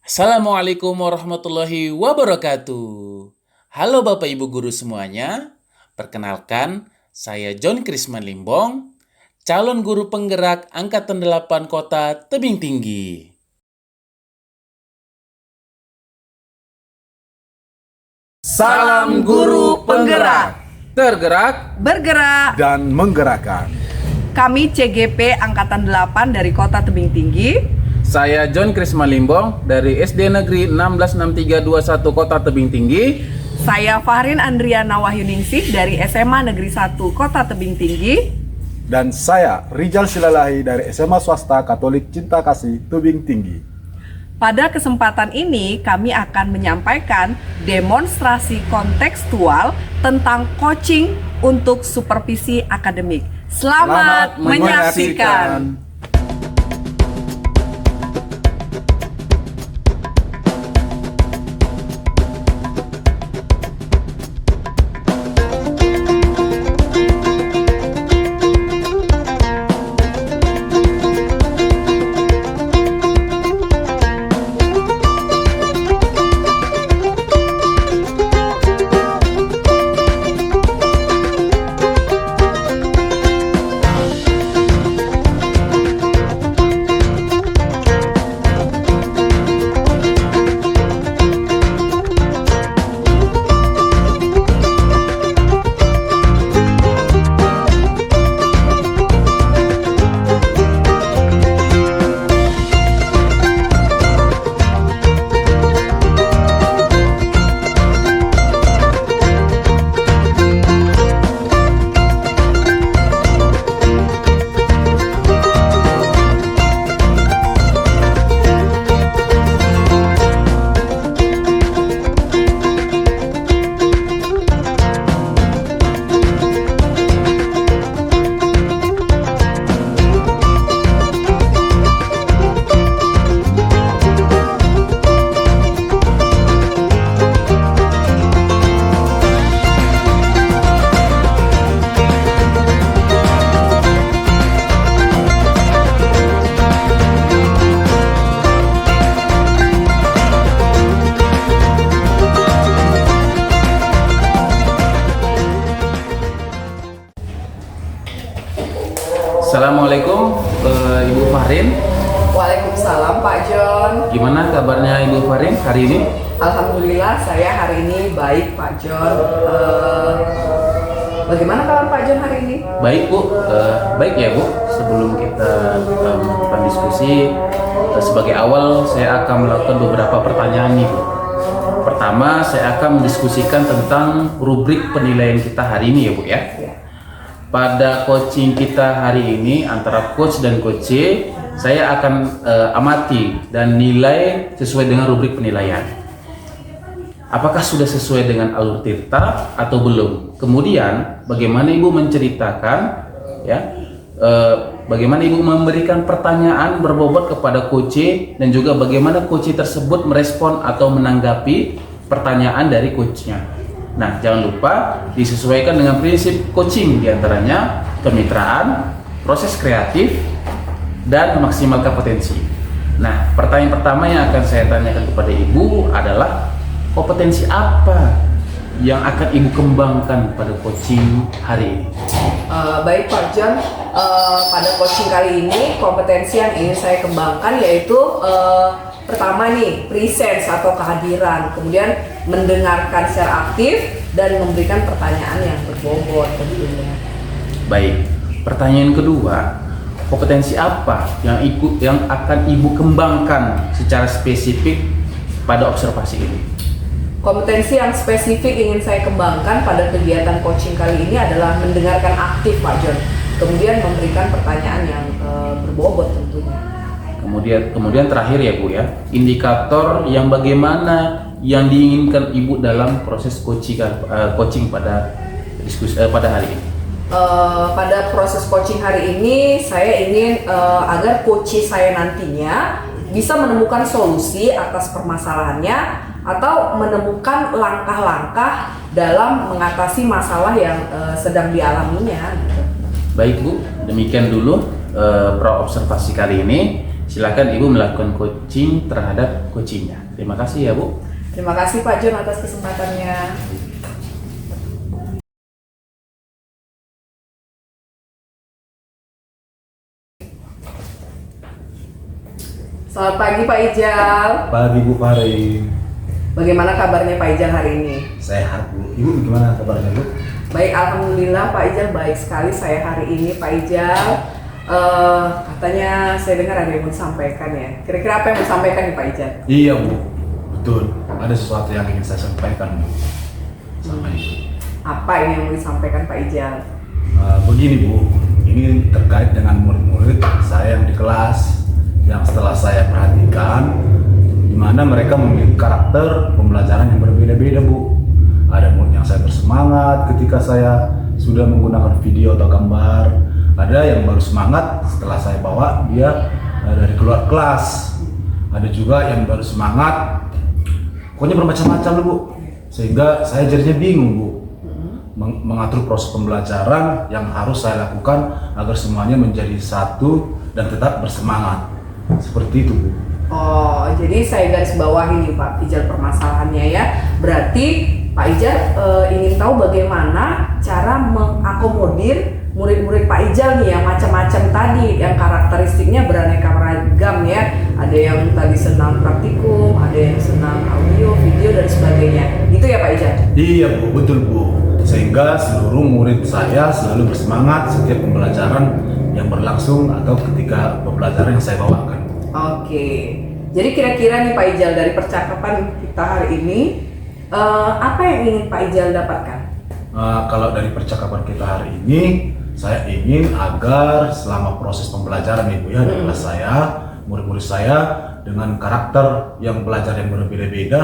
Assalamualaikum warahmatullahi wabarakatuh. Halo Bapak Ibu Guru semuanya. Perkenalkan, saya John Krisman Limbong, calon guru penggerak Angkatan 8 Kota Tebing Tinggi. Salam guru penggerak, Tergerak. Bergerak. dan menggerakkan. Kami CGP Angkatan 8 dari Kota Tebing Tinggi. Saya John Krisman Limbong dari SD Negeri 166321 Kota Tebing Tinggi. Saya Fahrin Andriana Wahyuningsih dari SMA Negeri 1 Kota Tebing Tinggi. Dan saya Rijal Silalahi dari SMA Swasta Katolik Cinta Kasih Tebing Tinggi. Pada kesempatan ini kami akan menyampaikan demonstrasi kontekstual tentang coaching untuk supervisi akademik. Selamat menyaksikan. Assalamualaikum Ibu Fahrin. Waalaikumsalam Pak John. Gimana kabarnya Ibu Fahrin hari ini? Alhamdulillah saya hari ini baik Pak John. Bagaimana kabar Pak John hari ini? Baik Bu, baik ya Bu. Sebelum kita melakukan diskusi, sebagai awal saya akan melakukan beberapa pertanyaan nih Bu. Pertama, saya akan mendiskusikan tentang rubrik penilaian kita hari ini ya Bu ya. Pada coaching kita hari ini antara coach dan coach, saya akan amati dan nilai sesuai dengan rubrik penilaian. Apakah sudah sesuai dengan alur tirta atau belum? Kemudian bagaimana Ibu menceritakan ya, bagaimana Ibu memberikan pertanyaan berbobot kepada coach dan juga bagaimana coach tersebut merespon atau menanggapi pertanyaan dari coachnya. Nah, jangan lupa disesuaikan dengan prinsip coaching, diantaranya kemitraan, proses kreatif, dan maksimalkan potensi. Nah, pertanyaan pertama yang akan saya tanyakan kepada Ibu adalah kompetensi apa yang akan Ibu kembangkan pada coaching hari ini? Baik Pak John, pada coaching kali ini kompetensi yang ingin saya kembangkan yaitu pertama nih presence atau kehadiran, kemudian mendengarkan secara aktif dan memberikan pertanyaan yang berbobot tentunya. Baik, pertanyaan kedua, kompetensi apa yang akan Ibu kembangkan secara spesifik pada observasi ini? Kompetensi yang spesifik ingin saya kembangkan pada kegiatan coaching kali ini adalah mendengarkan aktif Pak John, kemudian memberikan pertanyaan yang berbobot tentunya. Kemudian terakhir ya Bu ya, indikator yang bagaimana yang diinginkan Ibu dalam proses coaching pada pada hari ini. Pada proses coaching hari ini saya ingin agar coach saya nantinya bisa menemukan solusi atas permasalahannya atau menemukan langkah-langkah dalam mengatasi masalah yang sedang dialaminya gitu. Baik Bu, demikian dulu pra observasi kali ini. silakan Ibu melakukan coaching terhadap coachingnya. Terima kasih ya Bu. Terima kasih Pak John atas kesempatannya. Selamat pagi Pak Ijal. Pagi Bu Farin. Bagaimana kabarnya Pak Ijal hari ini? Sehat Bu. Ibu gimana kabarnya Bu? Baik, alhamdulillah Pak Ijal, baik sekali saya hari ini Pak Ijal. Katanya saya dengar ada yang mau disampaikan ya. Kira-kira apa yang mau disampaikan nih Pak Ijal? Iya Bu, betul. Ada sesuatu yang ingin saya sampaikan Bu. Sama Ibu. Apa ini yang mau disampaikan Pak Ijal? Begini Bu, ini terkait dengan murid-murid saya yang di kelas, yang setelah saya perhatikan, di mana mereka memiliki karakter pembelajaran yang berbeda-beda Bu. Ada murid yang saya bersemangat ketika saya sudah menggunakan video atau gambar. Ada yang baru semangat setelah saya bawa dia dari keluar kelas. Ada juga yang baru semangat, pokoknya bermacam-macam Bu. Sehingga saya jadinya bingung Bu, mengatur proses pembelajaran yang harus saya lakukan agar semuanya menjadi satu dan tetap bersemangat. Seperti itu Bu. Oh, jadi saya garis bawahi nih Pak Ijal permasalahannya ya. Berarti Pak Ijal ingin tahu bagaimana cara mengakomodir murid-murid Pak Ijal nih yang macam-macam tadi, yang karakteristiknya beraneka ragam ya. Ada yang tadi senang praktikum, ada yang senang audio, video dan sebagainya. Gitu ya Pak Ijal? Iya Bu, betul Bu. Sehingga seluruh murid saya selalu bersemangat setiap pembelajaran yang berlangsung atau ketika pembelajaran yang saya bawakan. Oke. Jadi kira-kira nih Pak Ijal dari percakapan kita hari ini, apa yang ingin Pak Ijal dapatkan? Kalau dari percakapan kita hari ini, saya ingin agar selama proses pembelajaran Ibu ya di kelas saya, murid-murid saya dengan karakter yang belajar yang berbeda-beda,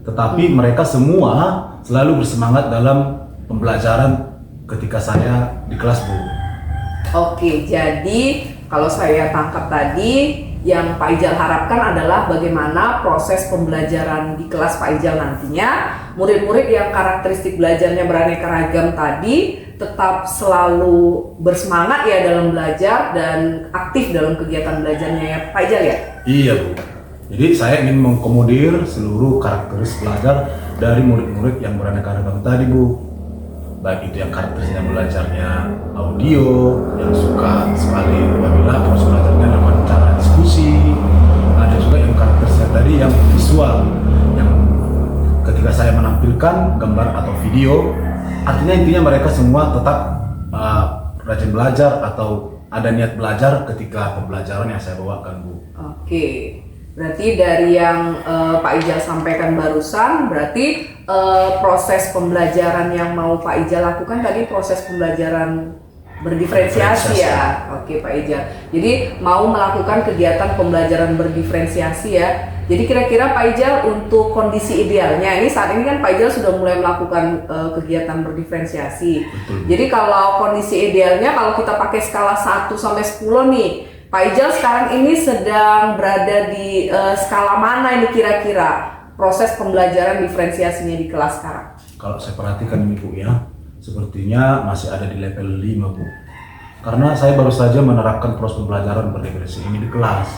tetapi mereka semua selalu bersemangat dalam pembelajaran ketika saya di kelas Bu. Oke, jadi kalau saya tangkap tadi, yang Pak Ijal harapkan adalah bagaimana proses pembelajaran di kelas Pak Ijal nantinya, murid-murid yang karakteristik belajarnya beraneka ragam tadi tetap selalu bersemangat ya dalam belajar dan aktif dalam kegiatan belajarnya ya Pak Ijal ya? Iya Bu. Jadi saya ingin mengakomodir seluruh karakteristik belajar dari murid-murid yang beraneka ragam tadi Bu. Baik itu yang karakteristiknya belajarnya audio, yang suka sekali apabila proses belajarnya lewat cara diskusi. Ada juga yang karakteristiknya tadi yang visual, yang ketika saya menampilkan gambar atau video, artinya intinya mereka semua tetap rajin belajar atau ada niat belajar ketika pembelajaran yang saya bawakan Bu. Oke. Berarti dari yang Pak Ijal sampaikan barusan, berarti proses pembelajaran yang mau Pak Ijal lakukan tadi proses pembelajaran berdiferensiasi ya. Oke Pak Ijal. Jadi mau melakukan kegiatan pembelajaran berdiferensiasi ya. Jadi kira-kira Pak Ijal untuk kondisi idealnya, ini saat ini kan Pak Ijal sudah mulai melakukan kegiatan berdiferensiasi. Betul. Jadi kalau kondisi idealnya kalau kita pakai skala 1 sampai 10 nih, Pak Ijal sekarang ini sedang berada di skala mana ini kira-kira proses pembelajaran diferensiasinya di kelas sekarang? Kalau saya perhatikan ini Bu ya, sepertinya masih ada di level 5 Bu. Karena saya baru saja menerapkan proses pembelajaran berdiferensiasi ini di kelas.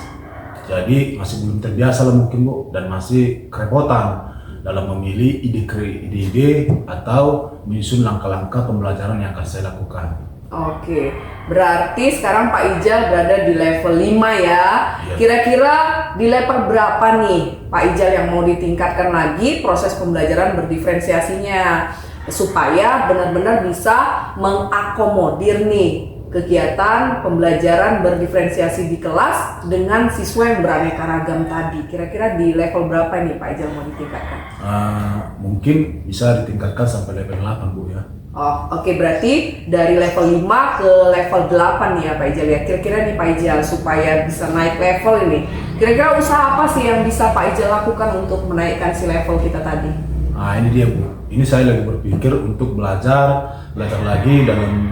Jadi masih belum terbiasa lah mungkin Bu, dan masih kerepotan dalam memilih ide-ide atau menyusun langkah-langkah pembelajaran yang akan saya lakukan. Oke, berarti sekarang Pak Ijal berada di level 5 ya. Iya. Kira-kira di level berapa nih Pak Ijal yang mau ditingkatkan lagi proses pembelajaran berdiferensiasinya supaya benar-benar bisa mengakomodir nih kegiatan pembelajaran berdiferensiasi di kelas dengan siswa yang beraneka ragam tadi. Kira-kira di level berapa nih Pak Ijal mau ditingkatkan? Mungkin bisa ditingkatkan sampai level 8 Bu ya. Oh, oke, berarti dari level 5 ke level 8 nih ya Pak Ijal ya. Kira-kira nih Pak Ijal supaya bisa naik level ini, kira-kira usaha apa sih yang bisa Pak Ijal lakukan untuk menaikkan si level kita tadi? Ini dia Bu. Ini saya lagi berpikir untuk belajar lagi dalam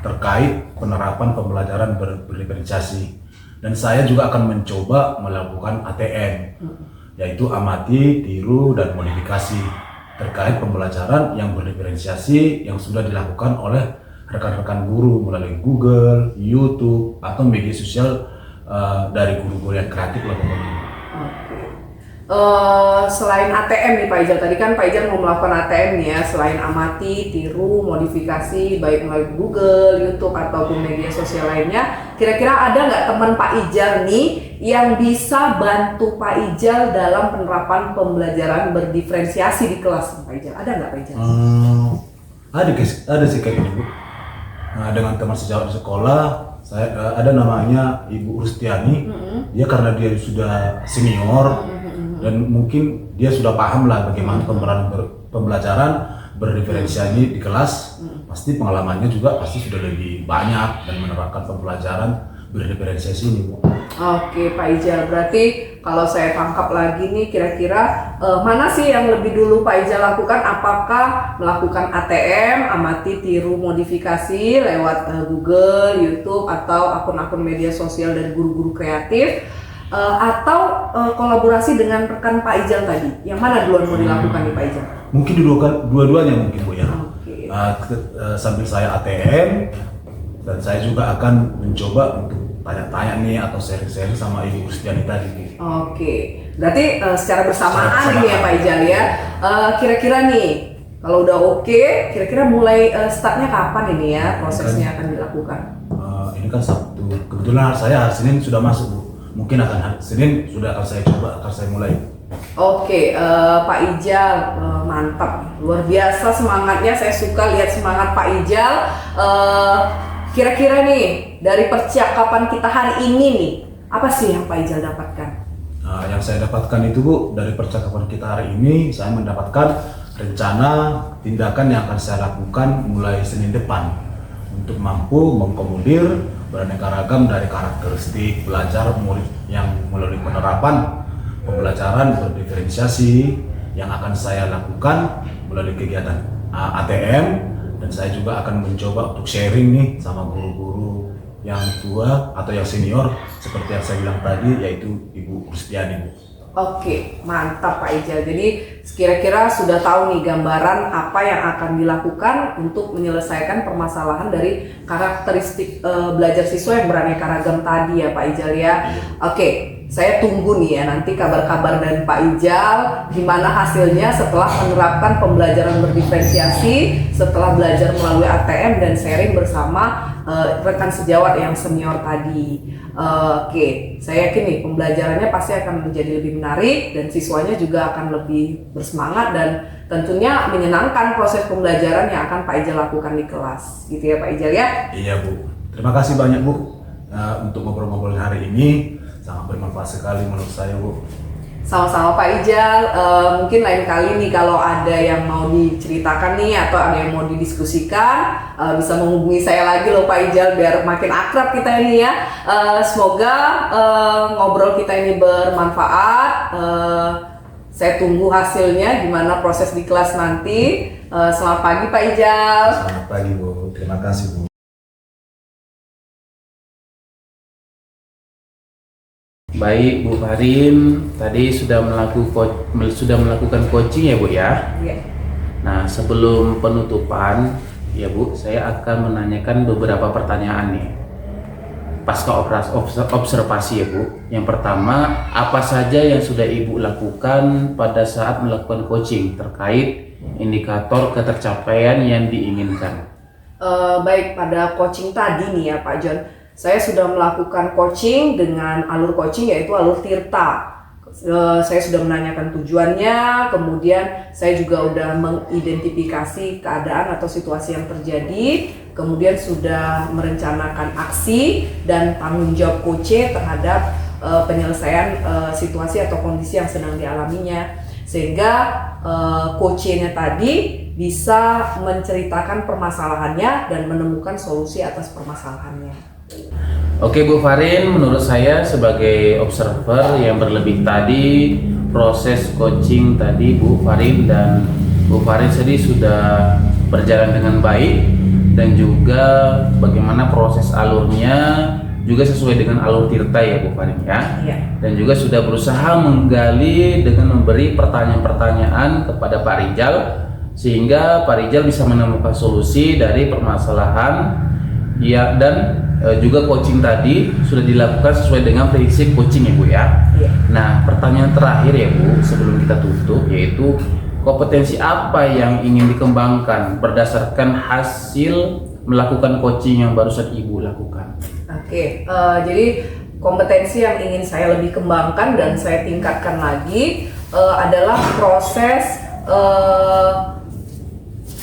terkait penerapan pembelajaran berdiferensiasi. Dan saya juga akan mencoba melakukan ATM, yaitu amati, tiru, dan modifikasi terkait pembelajaran yang berdiferensiasi yang sudah dilakukan oleh rekan-rekan guru melalui Google, YouTube, atau media sosial dari guru-guru yang kreatif lah pokoknya. Oke. Selain ATM nih Pak Ijal, tadi kan Pak Ijal mau melakukan ATM nih ya, selain amati, tiru, modifikasi, baik melalui Google, YouTube, ataupun media sosial lainnya, kira-kira ada nggak teman Pak Ijal nih yang bisa bantu Pak Ijal dalam penerapan pembelajaran berdiferensiasi di kelas Pak Ijal? Ada nggak Pak Ijal? Ada sih kayak gitu Bu. Nah, dengan teman sejawat di sekolah, saya ada namanya Ibu Rustiani. Dia karena dia sudah senior dan mungkin dia sudah paham lah bagaimana pembelajaran berdiferensiasi di kelas. Pasti pengalamannya juga pasti sudah lebih banyak dan menerapkan pembelajaran berdiferensiasi ini Bu. Oke Pak Ijal, berarti kalau saya tangkap lagi nih, kira-kira mana sih yang lebih dulu Pak Ijal lakukan? Apakah melakukan ATM, amati, tiru, modifikasi lewat Google, YouTube, atau akun-akun media sosial dari guru-guru kreatif, atau kolaborasi dengan rekan Pak Ijal tadi? Yang mana duluan mau dilakukan nih Pak Ijal? Mungkin dua-duanya mungkin Bu ya. Oke. Sambil saya ATM dan saya juga akan mencoba untuk tanya-tanya nih atau sharing-sharing sama Ibu Rustiani tadi. Oke, berarti secara bersamaan Secara nih ya Pak Ijal ya. Kira-kira nih, kalau udah oke, kira-kira mulai startnya kapan ini ya prosesnya akan dilakukan? Ini kan Sabtu, kebetulan saya hari Senin sudah masuk Bu. Mungkin akan hari Senin sudah akan saya coba, akan saya mulai. Oke, Pak Ijal, mantap, luar biasa semangatnya. Saya suka lihat semangat Pak Ijal. Kira-kira nih dari percakapan kita hari ini nih, apa sih yang Pak Ijal dapatkan? Yang saya dapatkan itu Bu, dari percakapan kita hari ini, saya mendapatkan rencana tindakan yang akan saya lakukan mulai Senin depan untuk mampu mengakomodir beraneka ragam dari karakteristik belajar murid yang melalui penerapan pembelajaran berdiferensiasi yang akan saya lakukan melalui kegiatan ATM. Dan saya juga akan mencoba untuk sharing nih sama guru-guru yang tua atau yang senior seperti yang saya bilang tadi, yaitu Ibu Rustiani. Oke, mantap Pak Ijal. Jadi kira-kira sudah tahu nih gambaran apa yang akan dilakukan untuk menyelesaikan permasalahan dari karakteristik belajar siswa yang beraneka ragam tadi ya Pak Ijal ya. Oke, saya tunggu nih ya nanti kabar-kabar dari Pak Ijal gimana hasilnya setelah menerapkan pembelajaran berdiferensiasi, setelah belajar melalui ATM dan sharing bersama rekan sejawat yang senior tadi. Oke, saya yakin nih pembelajarannya pasti akan menjadi lebih menarik dan siswanya juga akan lebih bersemangat dan tentunya menyenangkan proses pembelajaran yang akan Pak Ijal lakukan di kelas. Gitu ya Pak Ijal ya? Iya Bu, terima kasih banyak Bu untuk ngobrol-ngobrol hari ini, sangat bermanfaat sekali menurut saya Bu. Sama-sama Pak Ijal, mungkin lain kali nih kalau ada yang mau diceritakan nih atau ada yang mau didiskusikan, bisa menghubungi saya lagi loh Pak Ijal biar makin akrab kita ini ya. Semoga ngobrol kita ini bermanfaat. Saya tunggu hasilnya gimana proses di kelas nanti. Selamat pagi Pak Ijal. Selamat pagi Bu, terima kasih Bu. Baik Bu Farin, tadi sudah melakukan coaching ya Bu ya. Iya. Nah sebelum penutupan ya Bu, saya akan menanyakan beberapa pertanyaan nih. Pasca observasi ya Bu. Yang pertama, apa saja yang sudah Ibu lakukan pada saat melakukan coaching terkait indikator ketercapaian yang diinginkan? Baik, pada coaching tadi nih ya Pak John, saya sudah melakukan coaching dengan alur coaching yaitu alur Tirta. Saya sudah menanyakan tujuannya, kemudian saya juga sudah mengidentifikasi keadaan atau situasi yang terjadi, kemudian sudah merencanakan aksi dan tanggung jawab coach terhadap penyelesaian situasi atau kondisi yang sedang dialaminya, sehingga coach-nya tadi bisa menceritakan permasalahannya dan menemukan solusi atas permasalahannya. Oke Bu Farin, menurut saya sebagai observer yang berlebih tadi, proses coaching tadi Bu Farin dan Bu Farin sendiri sudah berjalan dengan baik dan juga bagaimana proses alurnya juga sesuai dengan alur Tirta ya Bu Farin ya. Iya. Dan juga sudah berusaha menggali dengan memberi pertanyaan-pertanyaan kepada Pak Rijal sehingga Pak Rijal bisa menemukan solusi dari permasalahan Ya, dan juga coaching tadi sudah dilakukan sesuai dengan prinsip coaching ya Bu ya. Iya. Nah, pertanyaan terakhir ya Bu, sebelum kita tutup, yaitu kompetensi apa yang ingin dikembangkan berdasarkan hasil melakukan coaching yang barusan Ibu lakukan? Oke, jadi kompetensi yang ingin saya lebih kembangkan dan saya tingkatkan lagi adalah proses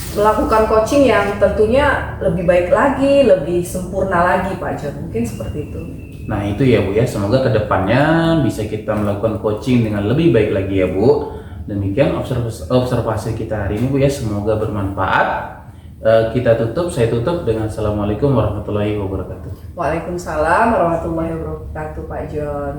melakukan coaching yang tentunya lebih baik lagi, lebih sempurna lagi Pak John. Mungkin seperti itu. Nah itu ya Bu ya, semoga kedepannya bisa kita melakukan coaching dengan lebih baik lagi ya Bu. Demikian observasi kita hari ini Bu ya, semoga bermanfaat. Kita tutup, saya tutup dengan Assalamualaikum warahmatullahi wabarakatuh. Waalaikumsalam warahmatullahi wabarakatuh Pak John.